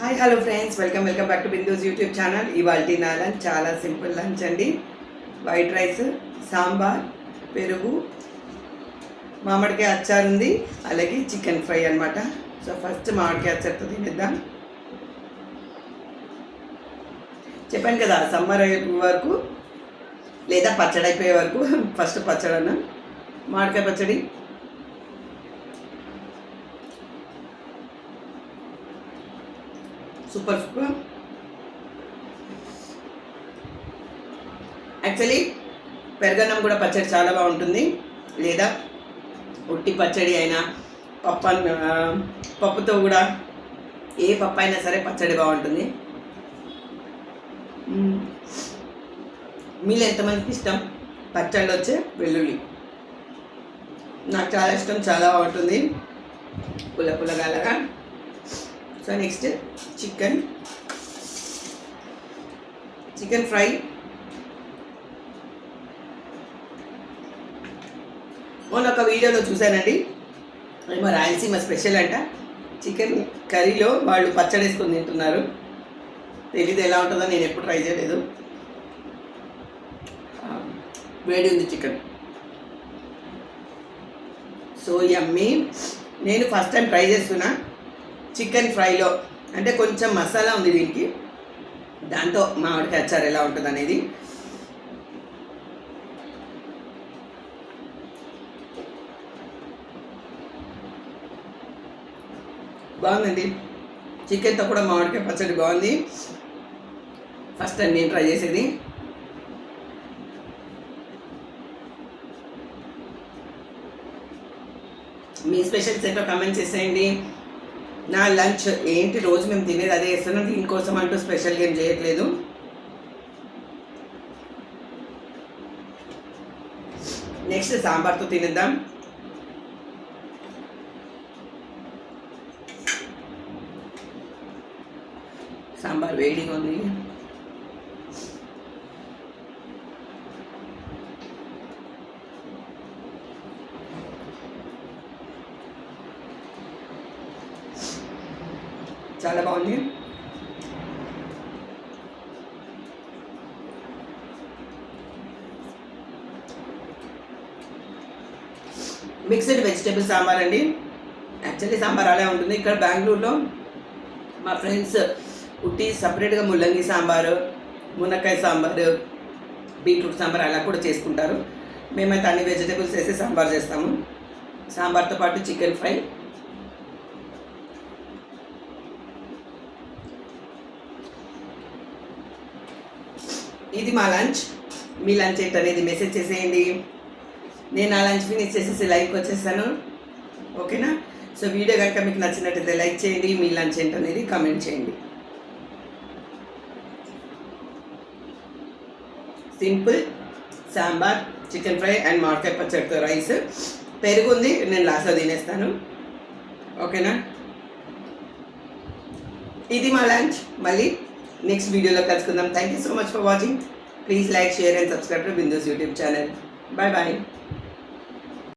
Hi hello friends, welcome back to Bindu's YouTube channel. ఇవాళ నా lunch చాలా సింపుల్ లంచ్ అండి. వైట్ రైస్, సాంబార్, పెరుగు, మామిడికాయ అచ్చారు ఉంది, అలాగే చికెన్ ఫ్రై అనమాట. సో ఫస్ట్ మామిడికాయ అచ్చారుతో తినేద్దాం. చెప్పాను కదా, సమ్మర్ అయిపోయే వరకు లేదా పచ్చడి అయిపోయే వరకు ఫస్ట్ పచ్చడి అన్న మామిడికాయ పచ్చడి. సూపర్. యాక్చువల్లీ పెరగన్నం కూడా పచ్చడి చాలా బాగుంటుంది, లేదా ఉట్టి పచ్చడి అయినా పప్పుతో కూడా ఏ పప్పు అయినా సరే పచ్చడి బాగుంటుంది. మీలో ఎంతమందికి ఇష్టం పచ్చళ్ళు వచ్చే వెల్లుల్లి? నాకు చాలా ఇష్టం, చాలా బాగుంటుంది పుల్లగాలగా. So next chicken fry. మొన్న ఒక వీడియోలో చూశానండి, ఏమో రాయలసీమ స్పెషల్ అంట, చికెన్ కర్రీలో వాళ్ళు పచ్చడి వేసుకొని తింటున్నారు. తెలీదు ఎలా ఉంటుందో, నేను ఎప్పుడు ట్రై చేయలేదు. వేడి ఉంది చికెన్, సో యమ్మీ. నేను ఫస్ట్ టైం ట్రై చేస్తున్నా చికెన్ ఫ్రైలో, అంటే కొంచెం మసాలా ఉంది దీనికి, దాంతో మామిడికాయ అచ్చారు ఎలా ఉంటుంది అనేది. బాగుందండి, చికెన్తో కూడా మామిడికాయ పచ్చడి బాగుంది. ఫస్ట్ టైం నేను ట్రై చేసేది. మీ స్పెషల్స్ ఏంటో కామెంట్ చేసేయండి. నా లంచ్ ఏంటి, రోజు మేము తినేది అదే చేస్తున్నాం, దీనికోసం అంటూ స్పెషల్గా ఏం చేయట్లేదు. నెక్స్ట్ సాంబార్తో తినేద్దాం. సాంబార్ వేడిగా ఉంది. చాలా బాగుంది. మిక్స్డ్ వెజిటేబుల్ సాంబార్ అండి. యాక్చువల్లీ సాంబార్ అలా ఉంటుంది. ఇక్కడ బెంగళూరులో మా ఫ్రెండ్స్ ఉట్టి సపరేట్గా ముల్లంగి సాంబారు, మునక్కాయ సాంబారు, బీట్రూట్ సాంబార్ అలా కూడా చేసుకుంటారు. మేమైతే అన్ని వెజిటేబుల్స్ వేసి సాంబార్ చేస్తాము. సాంబార్తో పాటు చికెన్ ఫ్రై. ఇది మా లంచ్. మీ లంచ్ ఏంటనేది మెసేజ్ చేసేయండి. నేను నా లంచ్ ఫినిష్ చేసేసి లైక్ వచ్చేస్తాను, ఓకేనా? సో వీడియో కనుక మీకు నచ్చినట్టయితే లైక్ చేయండి. మీ లంచ్ ఏంటనేది కామెంట్ చేయండి. Simple sambar, chicken fry and మామిడికాయ పచ్చడితో రైస్. పెరుగు ఉంది, నేను లాస్ట్లో తినేస్తాను, ఓకేనా? ఇది మా లంచ్. మళ్ళీ నెక్స్ట్ వీడియోలో కలుసుకుందాం. Thank you so much for watching. Please like, share and subscribe to Bindu's YouTube channel. Bye bye.